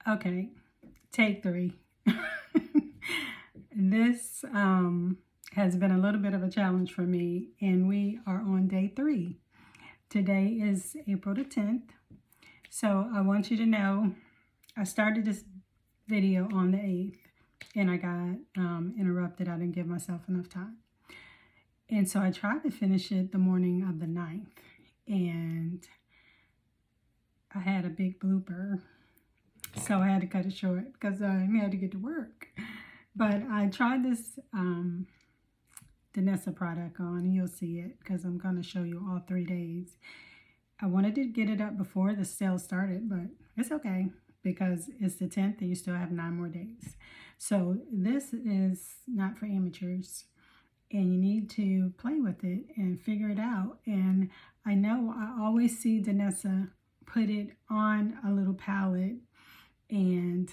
Okay, take 3. This has been a little bit of a challenge for me, and we are on day 3. Today is April the 10th. So I want you to know I started this video on the 8th and I got interrupted. I didn't give myself enough time. And so I tried to finish it the morning of the 9th, and I had a big blooper. So I had to cut it short because I had to get to work. But I tried this Danessa product on, and you'll see it because I'm going to show you all 3 days. I wanted to get it up before the sale started, but it's okay because it's the 10th and you still have 9 more days. So this is not for amateurs, and you need to play with it and figure it out. And I know I always see Danessa put it on a little palette and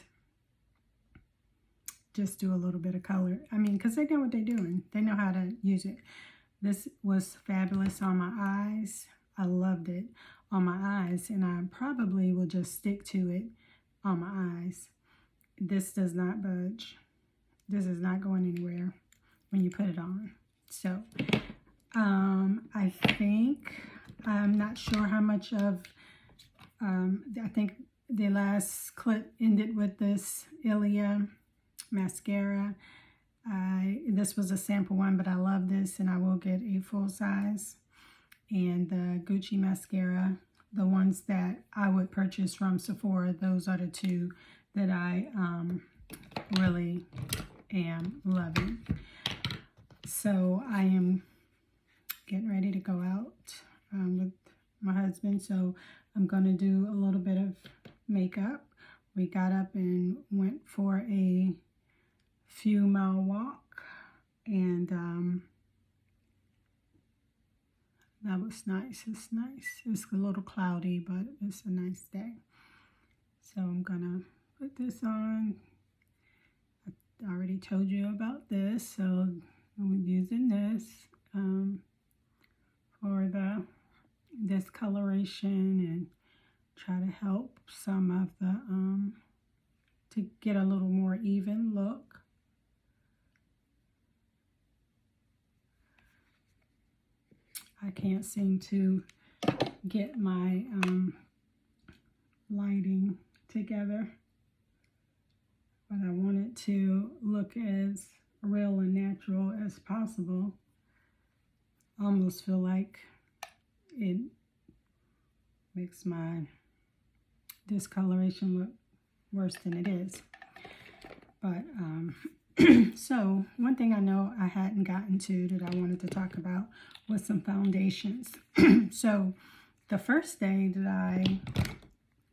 just do a little bit of color. I mean, because they know what they're doing. They know how to use it. This was fabulous on my eyes. I loved it on my eyes, and I probably will just stick to it on my eyes. This does not budge. This is not going anywhere when you put it on. So, I think, I'm not sure how much of, I think the last clip ended with this Ilia mascara. This was a sample one, but I love this, and I will get a full size. And the Gucci mascara, the ones that I would purchase from Sephora, those are the 2 that I really am loving. So I am getting ready to go out with my husband, so I'm going to do a little bit of makeup. We got up and went for a few mile walk, and that was nice. It's nice. It's a little cloudy, but it's a nice day. So I'm gonna put this on. I already told you about this, so I'm using this for the discoloration and try to help some of the to get a little more even look. I can't seem to get my lighting together, but I want it to look as real and natural as possible. I almost feel like it makes my discoloration look worse than it is. But so one thing I know I hadn't gotten to that I wanted to talk about was some foundations. So the first day that I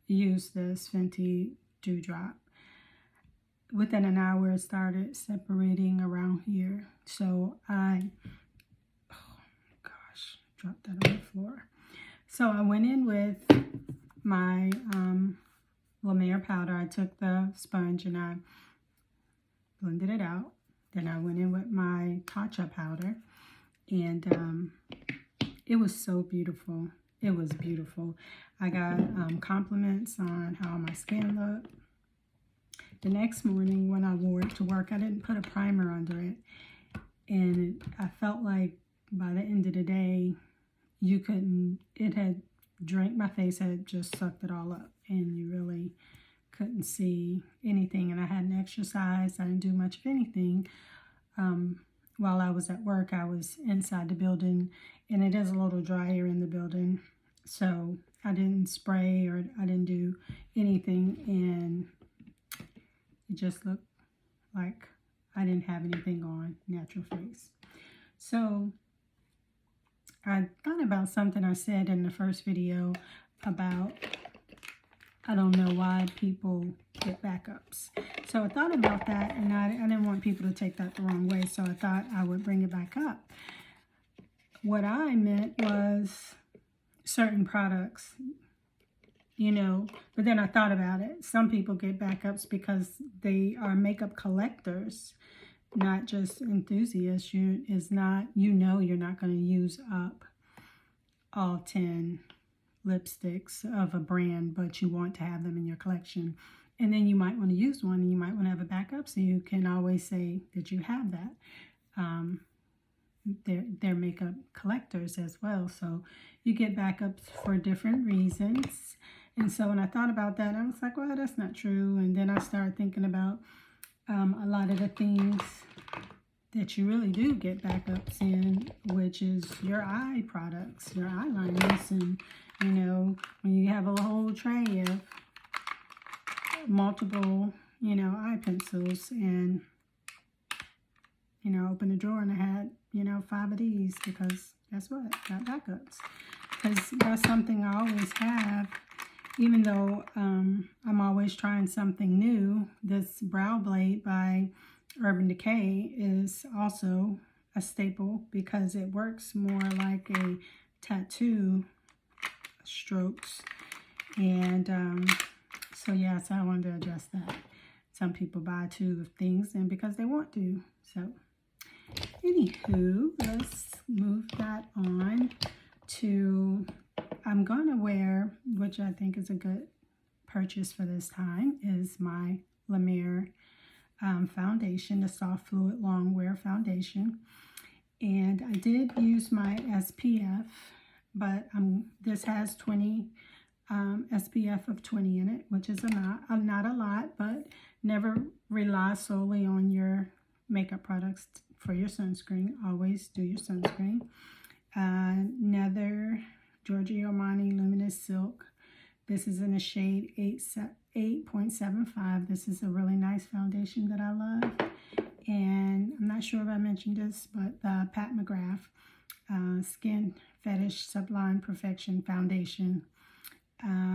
used this Fenty Dewdrop, within an hour it started separating around here. So oh gosh, dropped that on the floor. So I went in with my La Mer powder. I took the sponge and I blended it out. Then I went in with my Tatcha powder, and it was so beautiful. It was beautiful. I got compliments on how my skin looked. The next morning when I wore it to work, I didn't put a primer under it, and I felt like by the end of the day, you couldn't, it had drank, my face had just sucked it all up, and you really couldn't see anything. And I hadn't exercised. I didn't do much of anything. While I was at work, I was inside the building, and it is a little drier in the building. So I didn't spray or I didn't do anything, and it just looked like I didn't have anything on, natural face. So I thought about something I said in the first video about, I don't know why people get backups. So I thought about that, and I didn't want people to take that the wrong way, so I thought I would bring it back up. What I meant was certain products, you know, but then I thought about it. Some people get backups because they are makeup collectors, not just enthusiasts. You know you're not going to use up all 10 lipsticks of a brand, but you want to have them in your collection. And then you might want to use one and you might want to have a backup, so you can always say that you have that. They're makeup collectors as well, so you get backups for different reasons. And so when I thought about that, I was like, well, that's not true. And then I started thinking about a lot of the things that you really do get backups in, which is your eye products, your eyeliners, and you know, when you have a whole tray of multiple, you know, eye pencils, and you know, open a drawer and I had, you know, 5 of these, because guess what? Got backups. Because that's something I always have, even though I'm always trying something new. This brow blade by Urban Decay is also a staple because it works more like a tattoo strokes. And so yeah, so I wanted to address that. Some people buy 2 of things and because they want to. So anywho, let's move that on to, I'm going to wear, which I think is a good purchase for this time, is my La Mer foundation, the Soft Fluid Long Wear Foundation. And I did use my SPF, but this has 20 SPF of 20 in it, which is not a lot, but never rely solely on your makeup products for your sunscreen. Always do your sunscreen. Another Giorgio Armani Luminous Silk. This is in a shade 8.75. This is a really nice foundation that I love. And I'm not sure if I mentioned this, but Pat McGrath Skin Fetish Sublime Perfection Foundation.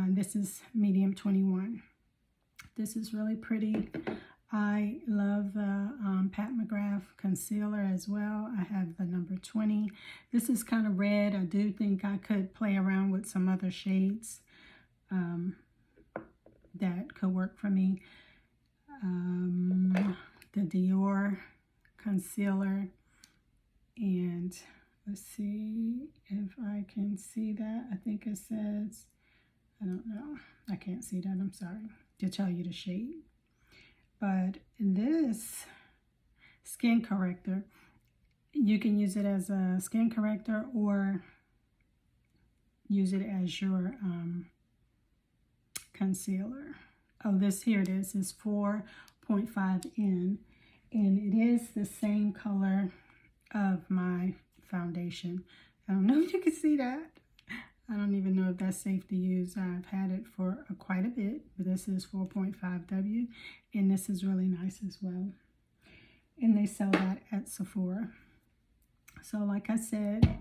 This is medium 21. This is really pretty. I love the Pat McGrath concealer as well. I have the number 20. This is kind of red. I do think I could play around with some other shades that could work for me. The Dior concealer. And let's see if I can see that. I think it says, I don't know. I can't see that. I'm sorry to tell you the shade. But this skin corrector, you can use it as a skin corrector or use it as your concealer. Oh, here it is 4.5 in, and it is the same color of my foundation. I don't know if you can see that. I don't even know if that's safe to use. I've had it for quite a bit, but this is 4.5W, and this is really nice as well. And they sell that at Sephora. So like I said,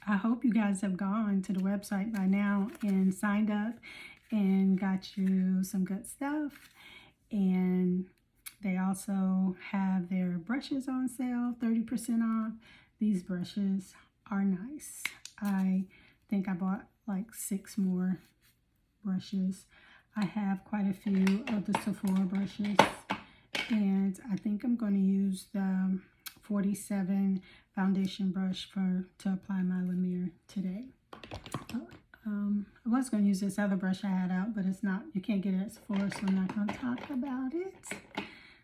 I hope you guys have gone to the website by now and signed up and got you some good stuff. And they also have their brushes on sale, 30% off. These brushes are nice. I think I bought like 6 more brushes. I have quite a few of the Sephora brushes, and I think I'm going to use the 47 foundation brush to apply my La Mer today. I was going to use this other brush I had out, but it's not, you can't get it at Sephora, so I'm not going to talk about it.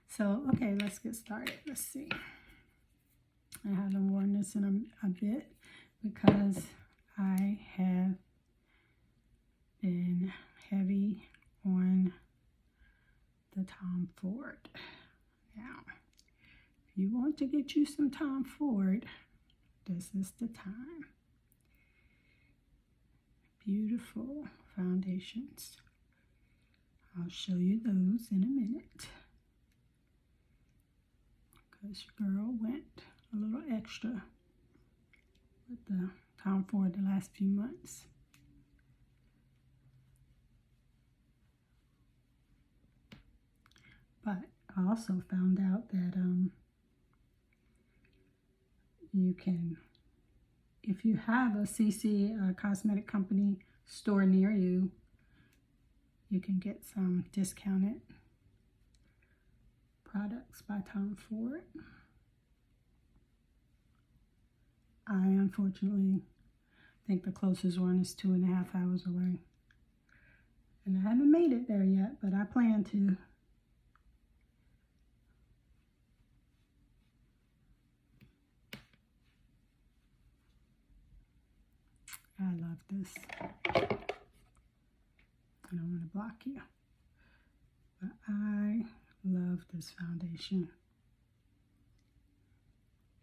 So, okay, let's get started. Let's see. I haven't worn this in a bit because I have been heavy on the Tom Ford. Now, if you want to get you some Tom Ford, this is the time. Beautiful foundations. I'll show you those in a minute, because your girl went a little extra with the Tom Ford the last few months. But I also found out that you can, if you have a CC, a cosmetic company store near you, you can get some discounted products by Tom Ford. I unfortunately think the closest one is 2.5 hours away. And I haven't made it there yet, but I plan to. I love this. I don't want to block you, but I love this foundation.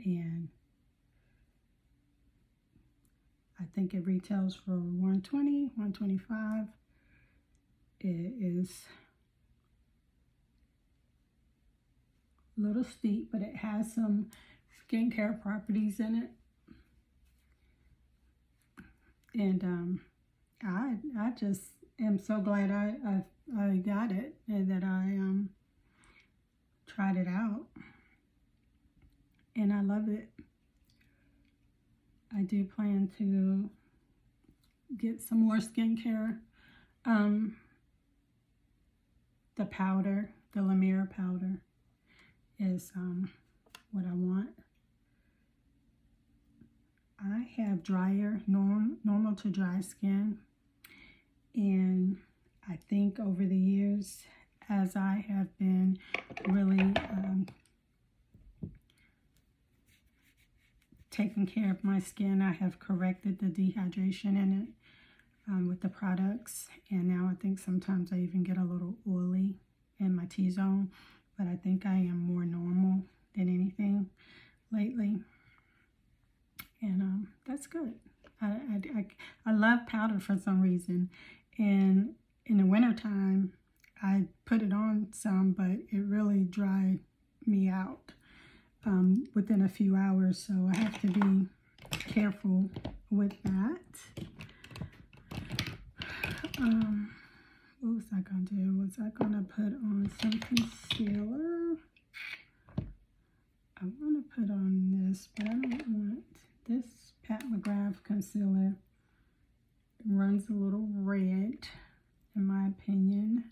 And I think it retails for $120, $125. It is a little steep, but it has some skincare properties in it. And I just am so glad I got it and that I tried it out, and I love it. I do plan to get some more skincare. The powder, the Luminous powder, is what I want. I have drier, normal to dry skin, and I think over the years, as I have been really taking care of my skin, I have corrected the dehydration in it with the products, and now I think sometimes I even get a little oily in my T-zone, but I think I am more normal than anything lately. And that's good. I love powder for some reason. And in the wintertime, I put it on some, but it really dried me out within a few hours. So I have to be careful with that. What was I going to do? Was I going to put on some concealer? I want to put on this, but I don't want this McGrath concealer. It runs a little red, in my opinion.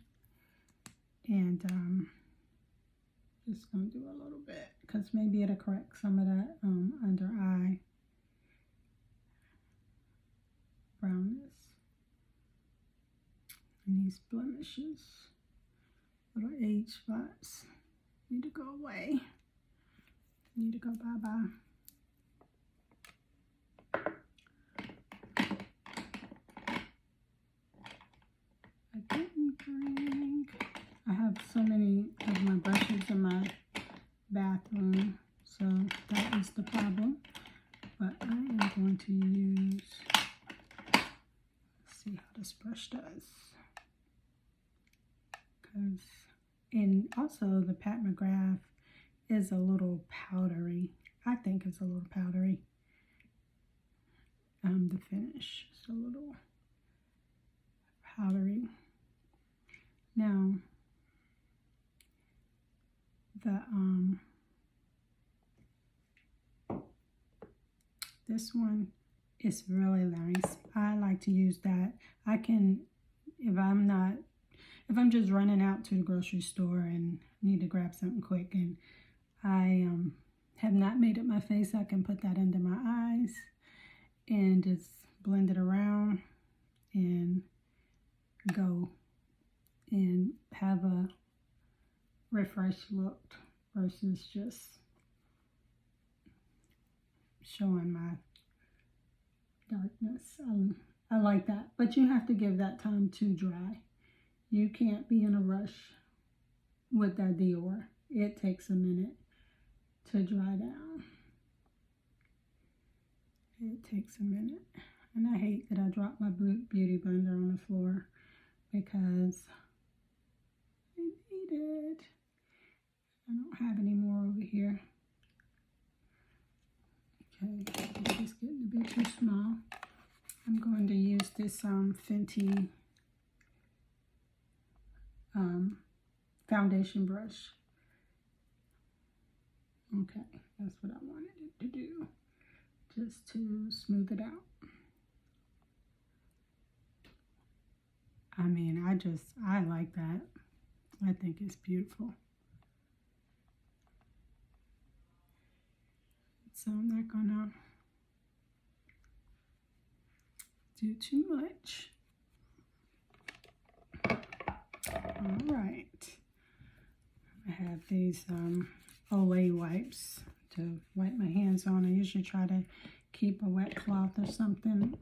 And just going to do a little bit, because maybe it'll correct some of that under eye brownness. And these blemishes, little age spots, need to go away. Need to go bye-bye. I didn't bring, I have so many of my brushes in my bathroom, so that is the problem. But I am going to use, let's see how this brush does. And also the McGrath is a little powdery. I think it's a little powdery. The finish is a little powdery. Now, this one is really nice. I like to use that. I can, if I'm just running out to the grocery store and need to grab something quick and I have not made up my face, I can put that under my eyes and just blend it around and go and have a refreshed look versus just showing my darkness. I like that, but you have to give that time to dry. You can't be in a rush with that Dior. It takes a minute to dry down. It takes a minute. And I hate that I dropped my beauty blender on the floor because I need it. I don't have any more over here. Okay, this is getting a bit too small. I'm going to use this Fenty foundation brush. Okay, that's what I wanted it to do, just to smooth it out. I mean, I like that. I think it's beautiful. So I'm not gonna do too much. All right. I have these Olay wipes to wipe my hands on. I usually try to keep a wet cloth or something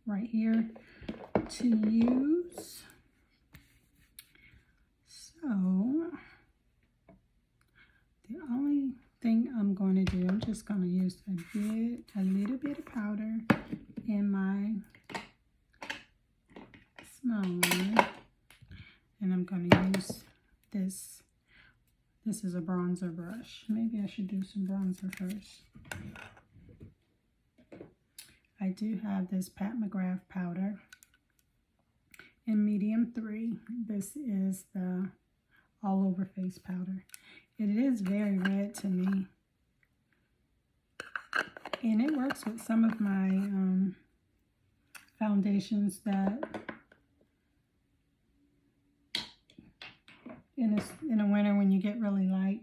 right here to use. So the only thing I'm going to do, I'm just going to use a little bit of powder in my small one, and I'm going to use this. This is a bronzer brush. Maybe I should do some bronzer first. I do have this Pat McGrath powder in medium 3. This is the all over face powder. It is very red to me, and it works with some of my foundations that in the winter when you get really light.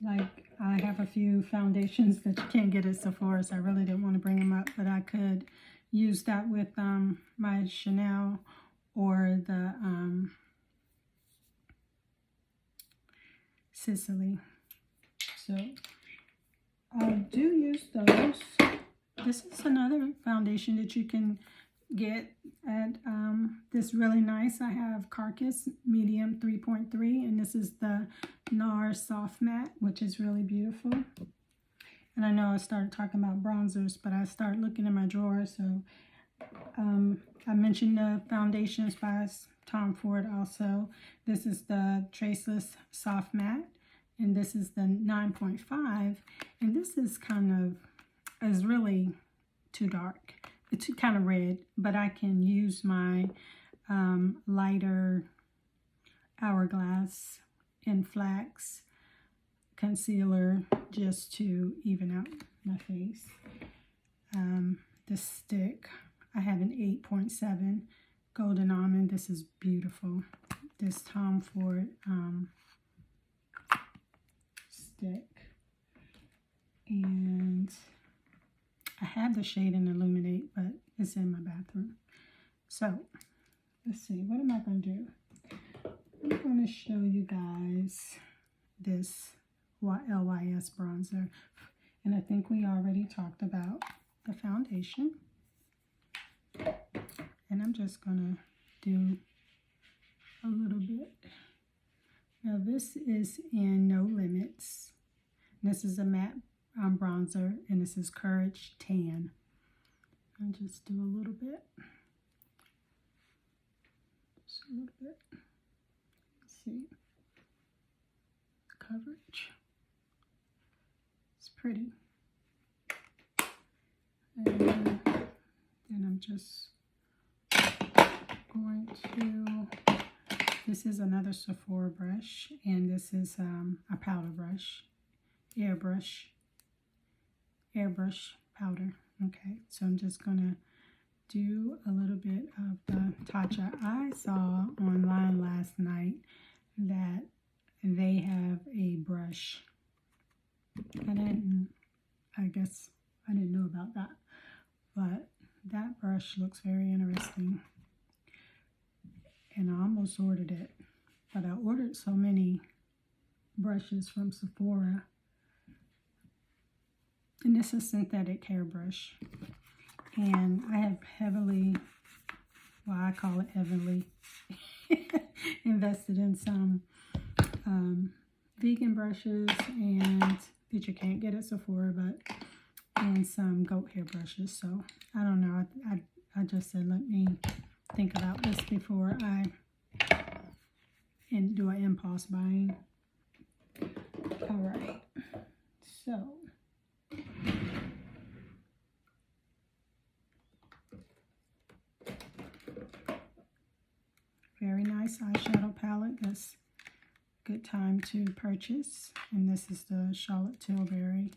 Like I have a few foundations that you can't get at Sephora, so I really didn't want to bring them up, but I could use that with my Chanel or the Sicily. So I do use those. This is another foundation that you can get at this really nice. I have Carcass medium 3.3, and this is the Nars soft matte, which is really beautiful. And I know I started talking about bronzers, but I started looking in my drawer. So I mentioned the foundations by Tom Ford also. This is the Traceless soft matte, and this is the 9.5, and this is is really too dark. It's kind of red, but I can use my lighter Hourglass in Flax concealer just to even out my face. The stick, I have an 8.7 Golden Almond. This is beautiful. This Tom Ford stick. And I have the shade in Illuminate, but it's in my bathroom. So, let's see. What am I going to do? I'm going to show you guys this LYS bronzer. And I think we already talked about the foundation. And I'm just going to do a little bit. Now, this is in No Limits. This is a matte bronzer, and this is Courage Tan. I'll just do a little bit. Just a little bit. Let's see. The coverage. It's pretty. And then I'm just going to, this is another Sephora brush, and this is a powder brush, airbrush powder. Okay, so I'm just gonna do a little bit of the Tatcha. I saw online last night that they have a brush. I guess I didn't know about that, but that brush looks very interesting. And I almost ordered it, but I ordered so many brushes from Sephora. And this is synthetic hairbrush. And I have heavily, well, I call it heavily, invested in some vegan brushes and that you can't get at Sephora, and some goat hair brushes. So I don't know. I just said, let me think about this before I do an impulse buying. All right. So very nice eyeshadow palette. That's a good time to purchase. And this is the Charlotte Tilbury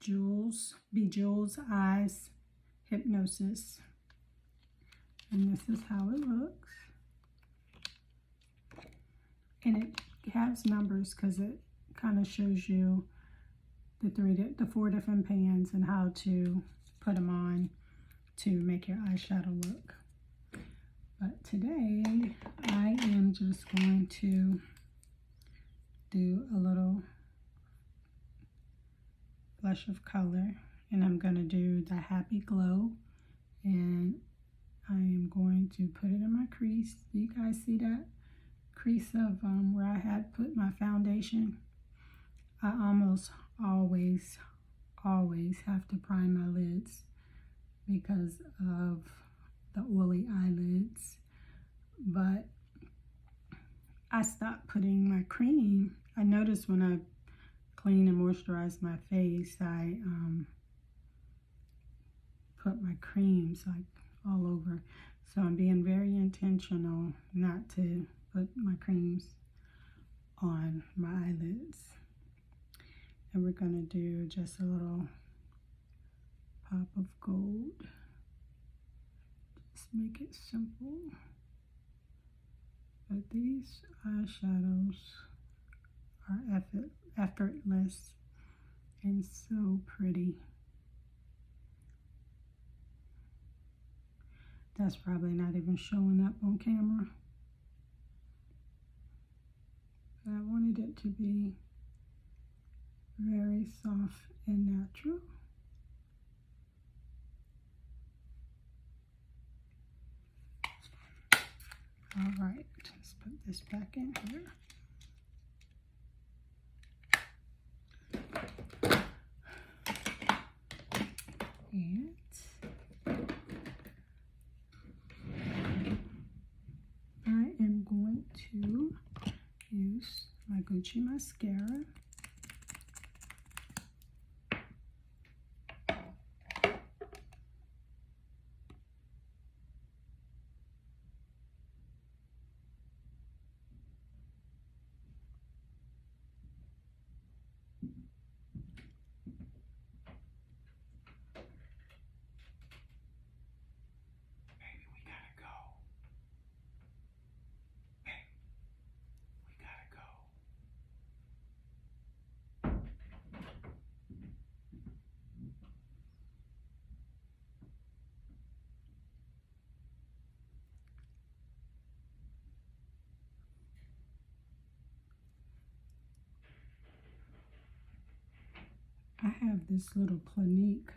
Bejewels Eyes Hypnosis. And this is how it looks. And it has numbers because it kind of shows you the 4 different pans and how to put them on to make your eyeshadow look. But today I am just going to do a little blush of color, and I'm going to do the Happy Glow, and I am going to put it in my crease. Do you guys see that crease of where I had put my foundation? I almost always have to prime my lids because of the oily eyelids, but I stopped putting my cream. I noticed when I clean and moisturize my face, I put my creams like all over. So I'm being very intentional not to put my creams on my eyelids. And we're gonna do just a little pop of gold. Just make it simple. But these eyeshadows are effortless and so pretty. That's probably not even showing up on camera. But I wanted it to be very soft and natural. All right, let's put this back in here. And I am going to use my Gucci mascara. I have this little Clinique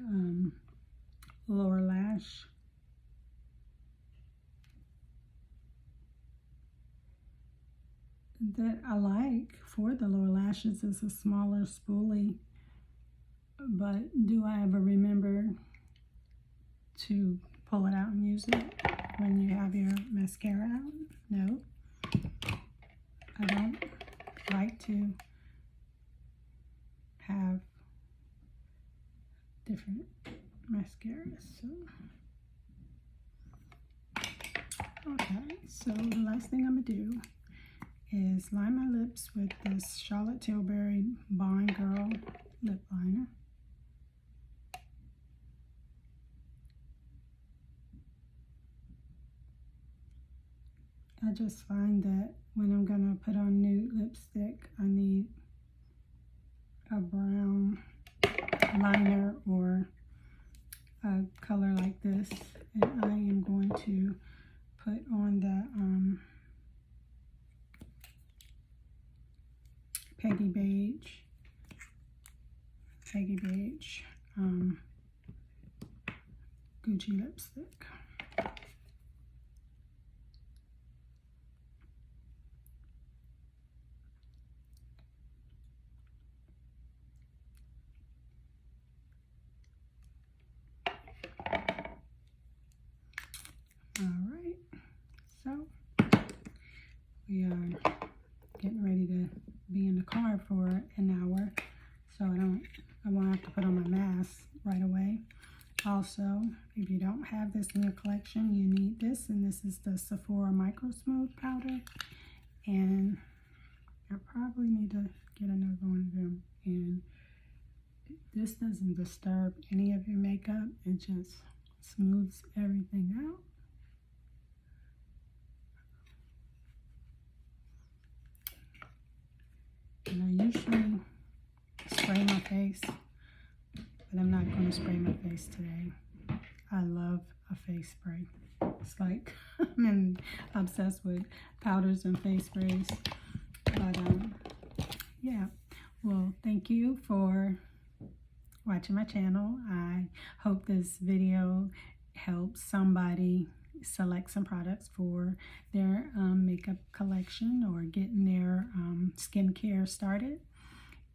lower lash. That I like for the lower lashes. It's a smaller spoolie, but do I ever remember to pull it out and use it when you have your mascara out? No, I don't like to have different mascaras. So okay, so the last thing I'm gonna do is line my lips with this Charlotte Tilbury Bond Girl lip liner. I just find that when I'm gonna put on nude lipstick, I need a brown liner or a color like this, and I am going to put on the Peggy Beige Gucci lipstick. All right, so we are getting ready to be in the car for an hour, so I won't have to put on my mask right away. Also, if you don't have this in your collection, you need this, and this is the Sephora Micro Smooth Powder, and I probably need to get another one of them. And this doesn't disturb any of your makeup, it just smooths everything out. And I usually spray my face, but I'm not going to spray my face today. I love a face spray. It's like I'm obsessed with powders and face sprays. But yeah, well, thank you for watching my channel. I hope this video helps somebody select some products for their makeup collection or getting their skincare started.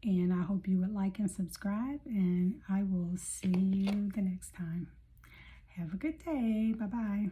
And I hope you would like and subscribe, and I will see you the next time. Have a good day. Bye-bye.